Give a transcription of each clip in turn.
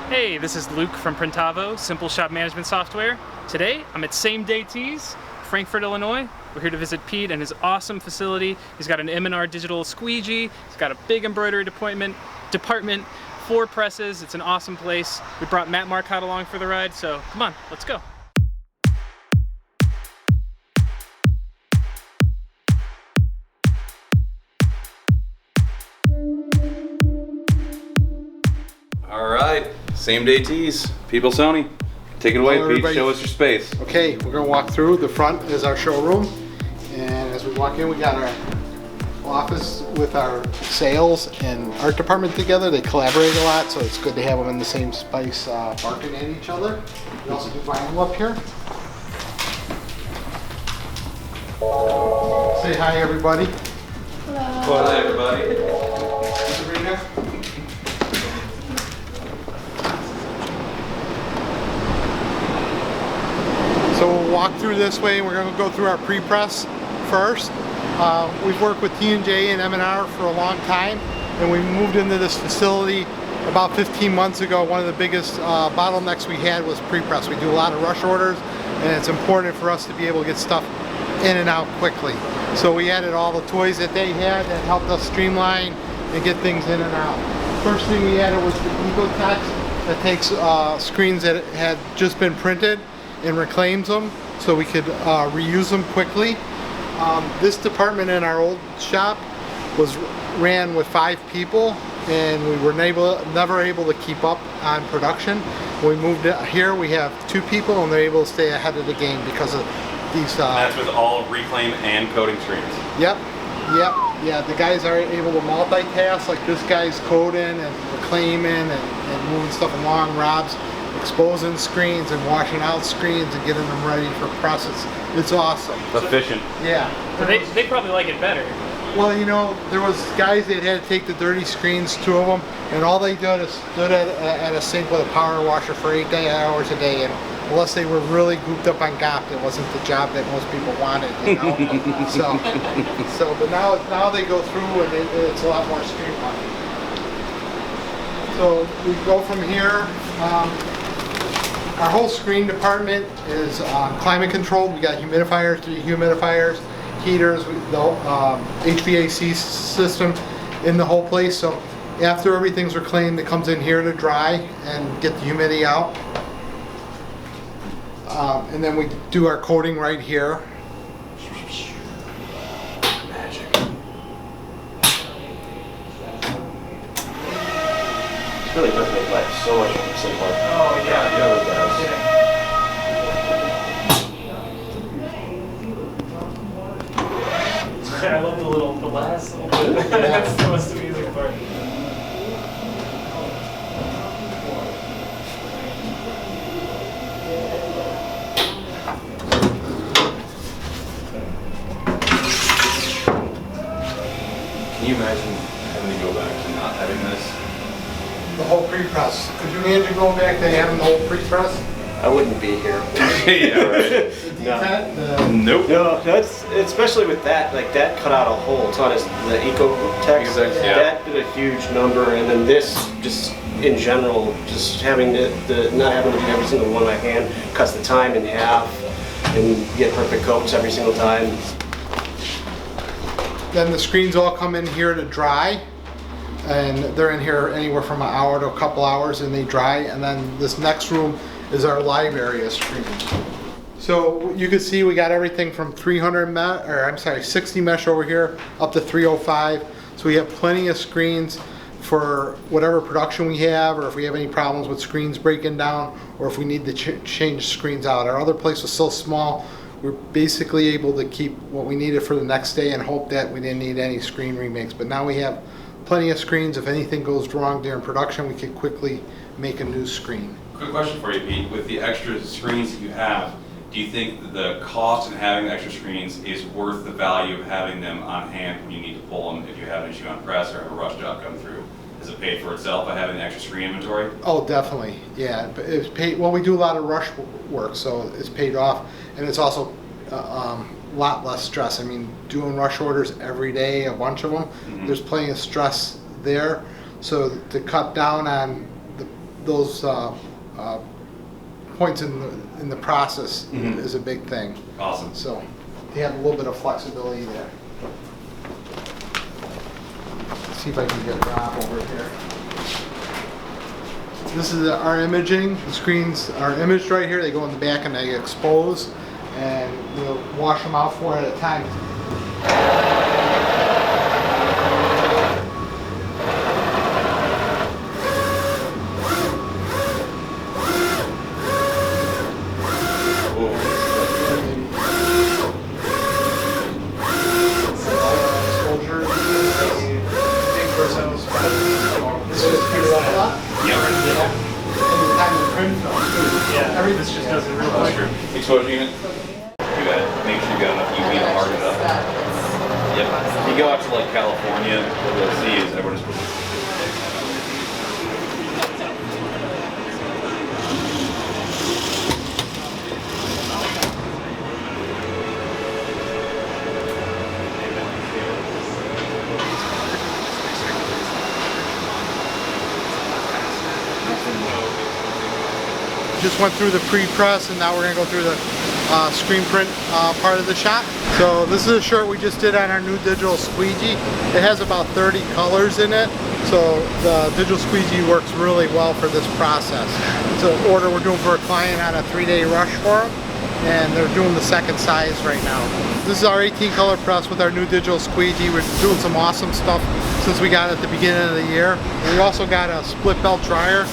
Hey, this is Luke from Printavo, Simple Shop Management Software. Today, I'm at Same Day Tees, Frankfort, Illinois. We're here to visit Pete and his awesome facility. He's got an M&R Digital Squeegee. He's got a big embroidery department, 4 presses. It's an awesome place. We brought Matt Marcotte along for the ride, so come on, let's go. All right, Same Day Tees, Bolsoni. Take it away, Pete. Show us your space. Okay, we're gonna walk through. The front is our showroom, and as we walk in, we got our office with our sales and art department together. They collaborate a lot, so it's good to have them in the same space, barking at each other. We also do vinyl up here. Say hi, everybody. Hello. Hi, everybody. Sabrina. So we'll walk through this way, and we're going to go through our pre-press first. We've worked with T&J and M&R for a long time, and we moved into this facility about 15 months ago. One of the biggest bottlenecks we had was pre-press. We do a lot of rush orders, and it's important for us to be able to get stuff in and out quickly. So we added all the toys that they had that helped us streamline and get things in and out. First thing we added was the EcoText that takes screens that had just been printed and reclaims them so we could reuse them quickly. This department in our old shop ran with 5 people, and we were never able to keep up on production. When we moved it here, we have 2 people, and they're able to stay ahead of the game because of these. That's with all reclaim and coating screens. Yep. Yeah, the guys are able to multitask, like this guy's coding and reclaiming and moving stuff along. Rob's exposing screens and washing out screens and getting them ready for presses. It's awesome. Efficient. Yeah. So they probably like it better. Well, you know, there was guys that had to take the dirty screens, 2 of them, and all they did is stood at a sink with a power washer for 8 hours a day, and unless they were really gooped up on GOP, it wasn't the job that most people wanted, you know. But now they go through, and it's a lot more streamlined. So we go from here. Our whole screen department is climate controlled. We got humidifiers, dehumidifiers, heaters, the HVAC system in the whole place. So after everything's reclaimed, it comes in here to dry and get the humidity out. And then we do our coating right here. Magic. It really does make life so much simpler. Oh, yeah. It really does. I love the last little bit. That's the most amusing part. Can you imagine having to go back to not having this? The whole pre-press. Could you imagine going back to having the whole pre-press? I wouldn't be here. Yeah, right. Nope. No, that's especially with that. Like that cut out a whole ton of the EcoText. Yeah. That did a huge number, and then this just in general, just having the not having to do every single one by hand cuts the time in half, and get perfect coats every single time. Then the screens all come in here to dry, and they're in here anywhere from an hour to a couple hours, and they dry. And then this next room is our live area screen. So you can see we got everything from 60 mesh over here up to 305. So we have plenty of screens for whatever production we have, or if we have any problems with screens breaking down, or if we need to change screens out. Our other place was so small, we're basically able to keep what we needed for the next day and hope that we didn't need any screen remakes. But now we have plenty of screens. If anything goes wrong during production, we can quickly make a new screen. Quick question for you, Pete. With the extra screens that you have, do you think that the cost of having the extra screens is worth the value of having them on hand when you need to pull them if you have an issue on press or have a rush job come through? Is it paid for itself by having the extra screen inventory? Oh, definitely, yeah. But it's paid. Well, we do a lot of rush work, so it's paid off, and it's also a lot less stress. I mean, doing rush orders every day, a bunch of them, there's plenty of stress there. So to cut down on those points in the process is a big thing. Awesome. So you have a little bit of flexibility there. Let's see if I can get Rob over here. This is our imaging. The screens are imaged right here. They go in the back and they expose, and we'll wash them out 4 at a time. This just does it real quick. Exposure unit. You gotta make sure you got enough UV to harden it up. Yep. If you go out to like California, what you'll see is everyone's. Just went through the pre-press, and now we're going to go through the screen print part of the shop. So this is a shirt we just did on our new Digital Squeegee. It has about 30 colors in it, so the Digital Squeegee works really well for this process. It's an order we're doing for a client on a 3-day rush for them, and they're doing the second size right now. This is our 18 color press with our new Digital Squeegee. We're doing some awesome stuff since we got it at the beginning of the year. We also got a split belt dryer,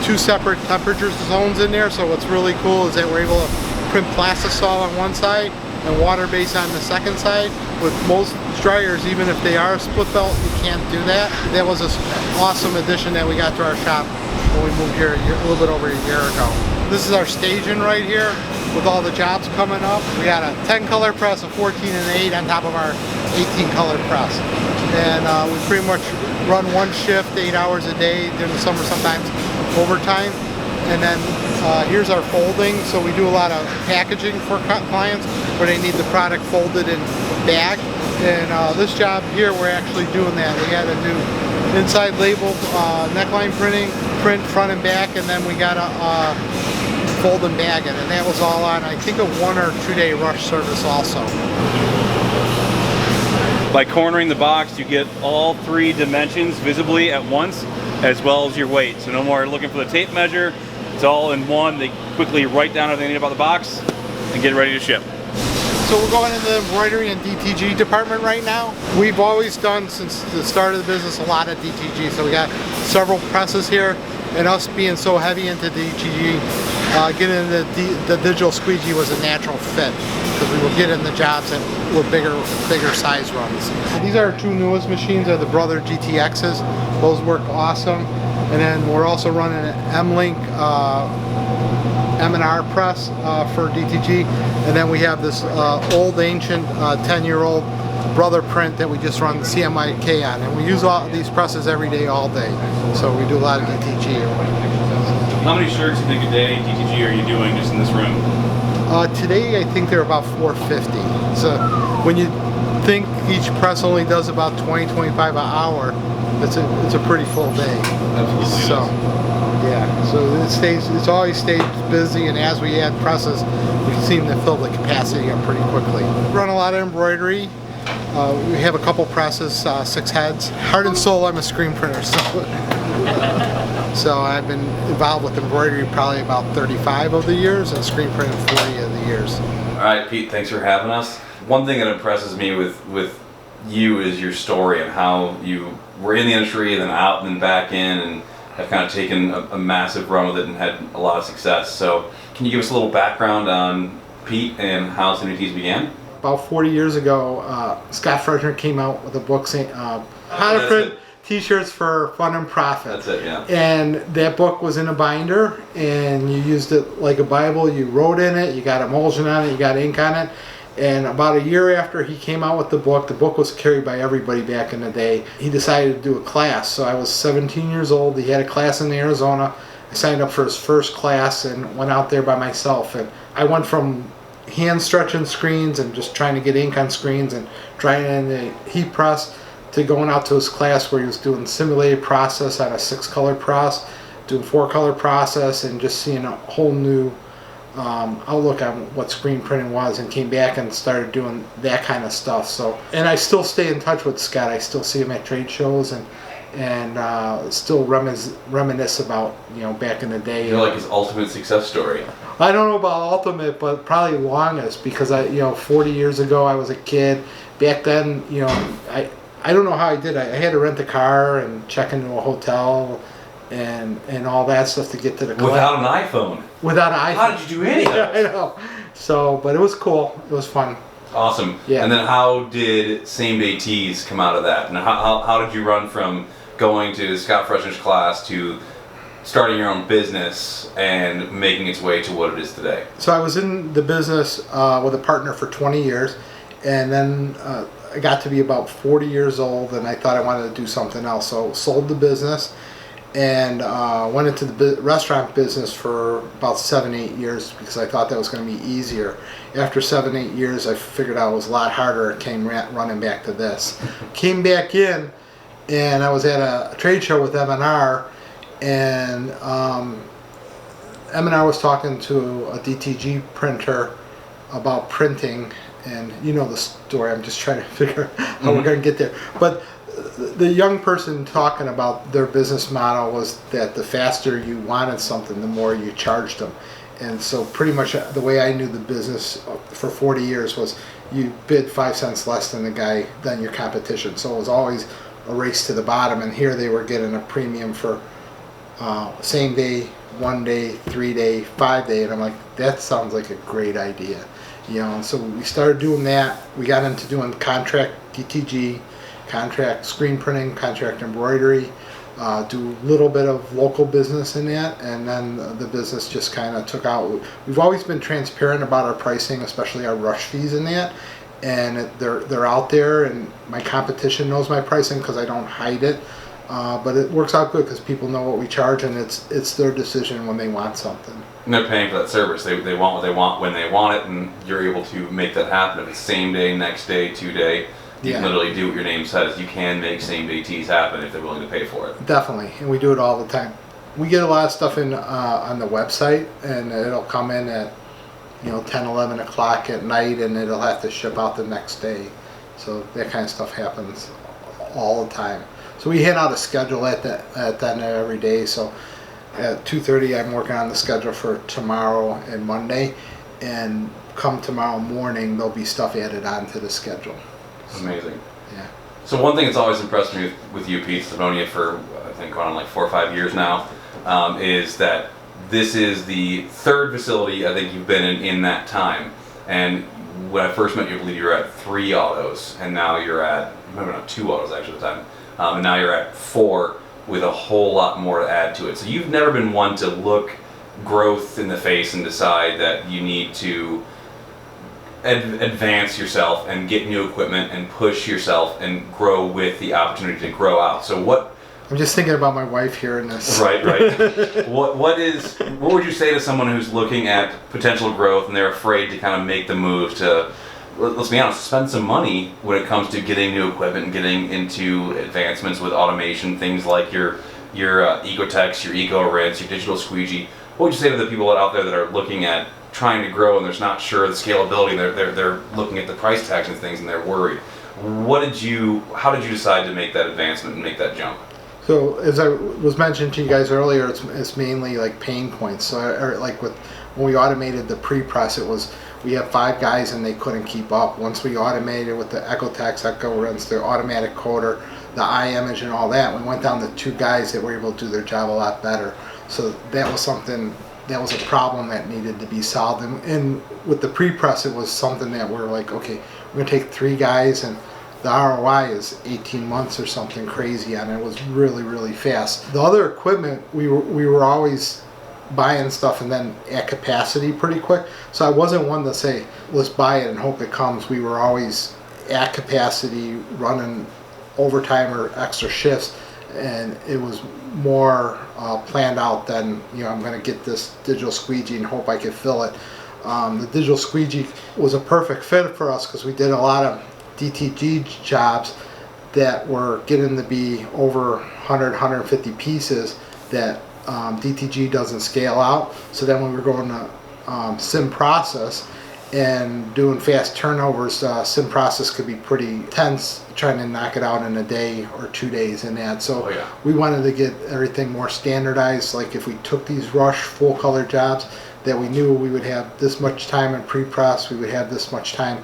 2 separate temperature zones in there. So what's really cool is that we're able to print plastisol on one side and water base on the second side. With most dryers, even if they are split belt, you can't do that. That was an awesome addition that we got to our shop when we moved here a little bit over a year ago. This is our staging right here with all the jobs coming up. We got a 10 color press, a 14 and 8 on top of our 18 color press. And we pretty much run one shift, 8 hours a day, during the summer sometimes overtime. And then here's our folding. So we do a lot of packaging for clients where they need the product folded and bagged. And this job here, we're actually doing that. We had to do inside label, neckline printing, print front and back, and then we got to fold and bag it. And that was all on, I think, a 1 or 2 day rush service also. By cornering the box, you get all 3 dimensions visibly at once, as well as your weight. So no more looking for the tape measure. It's all in one. They quickly write down everything they need about the box and get ready to ship. So we're going in the embroidery and DTG department right now. We've always done, since the start of the business, a lot of DTG. So we got several presses here, and us being so heavy into DTG, getting into the Digital Squeegee was a natural fit, because we were getting the jobs that were bigger size runs. These are our 2 newest machines, are the Brother GTXs. Those work awesome. And then we're also running an M-Link M&R press for DTG. And then we have this old ancient 10-year-old Brother print that we just run the CMYK on. And we use all these presses every day, all day. So we do a lot of DTG. How many shirts do you think a day DTG are you doing just in this room? Today I think they're about 450. So when you think each press only does about 20-25 an hour, it's a pretty full day. Absolutely. So yeah, so it's always stayed busy, and as we add presses, we seem to fill the capacity up pretty quickly. We run a lot of embroidery. We have a couple presses, 6 heads. Heart and soul, I'm a screen printer, so I've been involved with embroidery probably about 35 of the years, and screen printing 40 of the years. All right, Pete, thanks for having us. One thing that impresses me with you is your story and how you were in the industry and then out and then back in, and have kind of taken a massive run with it and had a lot of success. So can you give us a little background on Pete and how CNTs began? About 40 years ago, Scott Fresher came out with a book saying how to print t-shirts for fun and profit. That's it, yeah. And that book was in a binder, and you used it like a Bible. You wrote in it, you got emulsion on it, you got ink on it. And about a year after he came out with the book was carried by everybody back in the day. He decided to do a class. So I was 17 years old. He had a class in Arizona. I signed up for his first class and went out there by myself. And I went from hand stretching screens and just trying to get ink on screens and drying in the heat press to going out to his class where he was doing simulated process on a 6-color press, doing 4-color process and just seeing a whole new outlook on what screen printing was, and came back and started doing that kind of stuff. So, and I still stay in touch with Scott. I still see him at trade shows and still reminisce about, you know, back in the day. You're like his ultimate success story. I don't know about ultimate, but probably longest, because 40 years ago I was a kid. Back then, you know, I don't know how I did. I had to rent a car and check into a hotel and all that stuff to get to the club. Without an iPhone. Without an iPhone. How did you do any of Yeah, I this? know. So, but it was cool. It was fun. Awesome. Yeah. And then how did same day tees come out of that? And how did you run from going to Scott Freshn's class to starting your own business and making its way to what it is today? So I was in the business with a partner for 20 years, and then I got to be about 40 years old, and I thought I wanted to do something else. So sold the business and went into the restaurant business for about 7-8 years, because I thought that was going to be easier. After 7-8 years, I figured out it was a lot harder, and came running back to this. Came back in, and I was at a trade show with M&R, and M&R was talking to a DTG printer about printing, and you know the story. I'm just trying to figure out how we're going to get there. But the young person talking about their business model was that the faster you wanted something, the more you charged them. And so pretty much the way I knew the business for 40 years was you bid 5 cents less than your competition. So it was always a race to the bottom, and here they were getting a premium for same day, 1 day, 3 day, 5 day, and I'm like, that sounds like a great idea, you know. And so we started doing that. We got into doing contract DTG, contract screen printing, contract embroidery, do a little bit of local business in that, and then the business just kind of took out. We've always been transparent about our pricing, especially our rush fees in that, and they're out there, and my competition knows my pricing because I don't hide it. But it works out good because people know what we charge, and it's their decision when they want something. And they're paying for that service. They want what they want when they want it, and you're able to make that happen. If it's same day, next day, 2 day, you can literally do what your name says. You can make same day tees happen if they're willing to pay for it. Definitely, and we do it all the time. We get a lot of stuff in on the website, and it'll come in at 10, 11 o'clock at night, and it'll have to ship out the next day. So that kind of stuff happens all the time. So we hand out a schedule at the end of every day. So at 2:30, I'm working on the schedule for tomorrow and Monday, and come tomorrow morning, there'll be stuff added onto the schedule. Amazing. Yeah. So one thing that's always impressed me with you, Pete, I've known you for I think going on like 4 or 5 years now, is that this is the third facility I think you've been in that time. And when I first met you, I believe you were at 3 autos, and now you're at, maybe not 2 autos actually at the time, and now you're at 4 with a whole lot more to add to it. So you've never been one to look growth in the face and decide that you need to advance yourself and get new equipment and push yourself and grow with the opportunity to grow out. So what? I'm just thinking about my wife here in this. Right. What would you say to someone who's looking at potential growth and they're afraid to kind of make the move to, let's be honest, spend some money when it comes to getting new equipment and getting into advancements with automation, things like your Ecotex, your EcoRinse, your Digital Squeegee? What would you say to the people out there that are looking at trying to grow and they're not sure of the scalability, they're looking at the price tags and things and they're worried? How did you decide to make that advancement and make that jump? So as I was mentioning to you guys earlier, it's mainly like pain points. So when we automated the pre-press, we have 5 guys and they couldn't keep up. Once we automated with the Ecotex, EcoRinse, the automatic coder, the iMage and all that, we went down to 2 guys that were able to do their job a lot better. So that was a problem that needed to be solved. And with the pre-press, it was something that we're like, okay, we're gonna take 3 guys, and the ROI is 18 months or something crazy on it. It was really, really fast. The other equipment, we were always buying stuff and then at capacity pretty quick. So I wasn't one to say, let's buy it and hope it comes. We were always at capacity, running overtime or extra shifts, and it was more planned out than, I'm going to get this Digital Squeegee and hope I can fill it. The Digital Squeegee was a perfect fit for us because we did a lot of DTG jobs that were getting to be over 100, 150 pieces that DTG doesn't scale out. So then when we were going to sim process and doing fast turnovers, sim process could be pretty tense, trying to knock it out in a day or 2 days in that. So we wanted to get everything more standardized. Like if we took these rush full color jobs, that we knew we would have this much time in pre-press, we would have this much time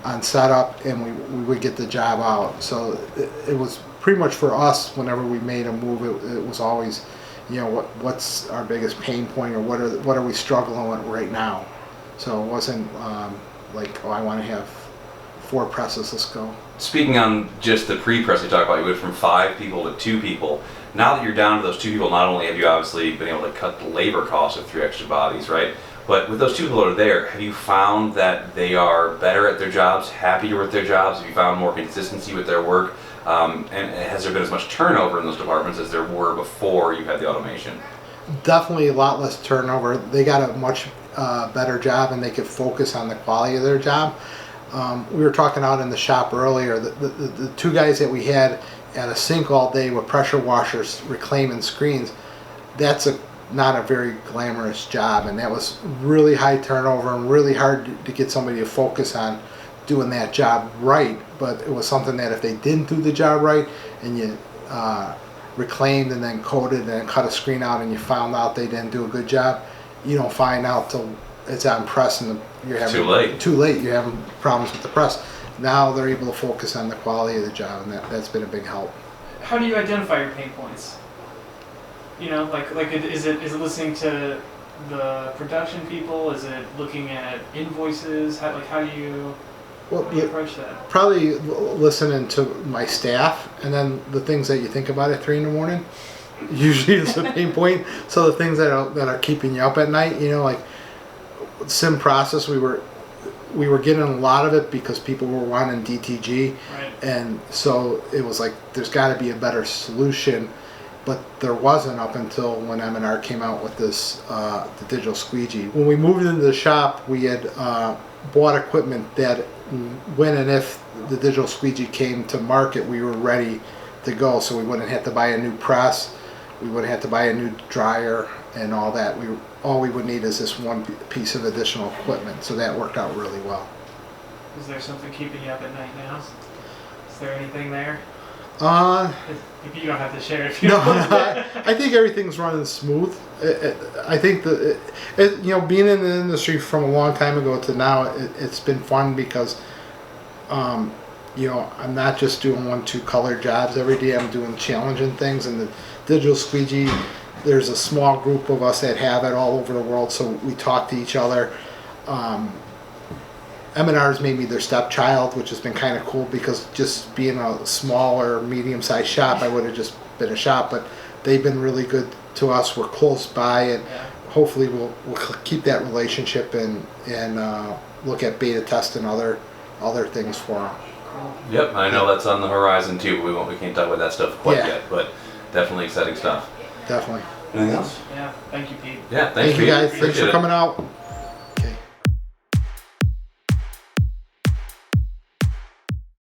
on setup, and we would get the job out. So it was pretty much for us, whenever we made a move, it was always, you know, what's our biggest pain point, or what are we struggling with right now. So it wasn't like, oh, I want to have 4 presses, let's go. Speaking on just the pre-press you talked about, you went from 5 people to 2 people. Now that you're down to those 2 people, not only have you obviously been able to cut the labor costs of 3 extra bodies, right? But with those 2 people that are there, have you found that they are better at their jobs, happier with their jobs? Have you found more consistency with their work? And has there been as much turnover in those departments as there were before you had the automation? Definitely a lot less turnover. They got a much better job, and they could focus on the quality of their job. We were talking out in the shop earlier, the 2 guys that we had at a sink all day with pressure washers reclaiming screens, that's not a very glamorous job, and that was really high turnover and really hard to get somebody to focus on doing that job right. But it was something that if they didn't do the job right, and you reclaimed and then coated and then cut a screen out, and you found out they didn't do a good job, you don't find out till it's on press and you're having too late. You're having problems with the press. Now they're able to focus on the quality of the job, and that's been a big help. How do you identify your pain points? You know, like is it listening to the production people? Is it looking at invoices? How do you approach that? Probably listening to my staff, and then the things that you think about at 3 in the morning usually is a pain point. So the things that are keeping you up at night, you know, like sim process, we were getting a lot of it because people were wanting DTG, right. And so it was like there's got to be a better solution, but there wasn't up until when M&R came out with this the Digital Squeegee. When we moved into the shop, we had bought equipment that when and if the Digital Squeegee came to market, we were ready to go. So we wouldn't have to buy a new press, we wouldn't have to buy a new dryer and all that. All we would need is this one piece of additional equipment. So that worked out really well. Is there something keeping you up at night now? Is there anything there? If you don't have to share it. No, I think everything's running smooth. I think that you know, being in the industry from a long time ago to now, it's been fun because you know, I'm not just doing 1-2 color jobs every day. I'm doing challenging things, and the Digital Squeegee, there's a small group of us that have it all over the world, so we talk to each other. M&R's made me their stepchild, which has been kind of cool, because just being a smaller, medium-sized shop, I would have just been a shop, but they've been really good to us. We're close by, and hopefully we'll keep that relationship and look at beta testing other things for them. Yep, I know that's on the horizon too, but we can't talk about that stuff quite yet, but definitely exciting stuff. Definitely. Anything else? Yeah, thank you, Pete. Yeah, Thank you guys. Thanks for coming out.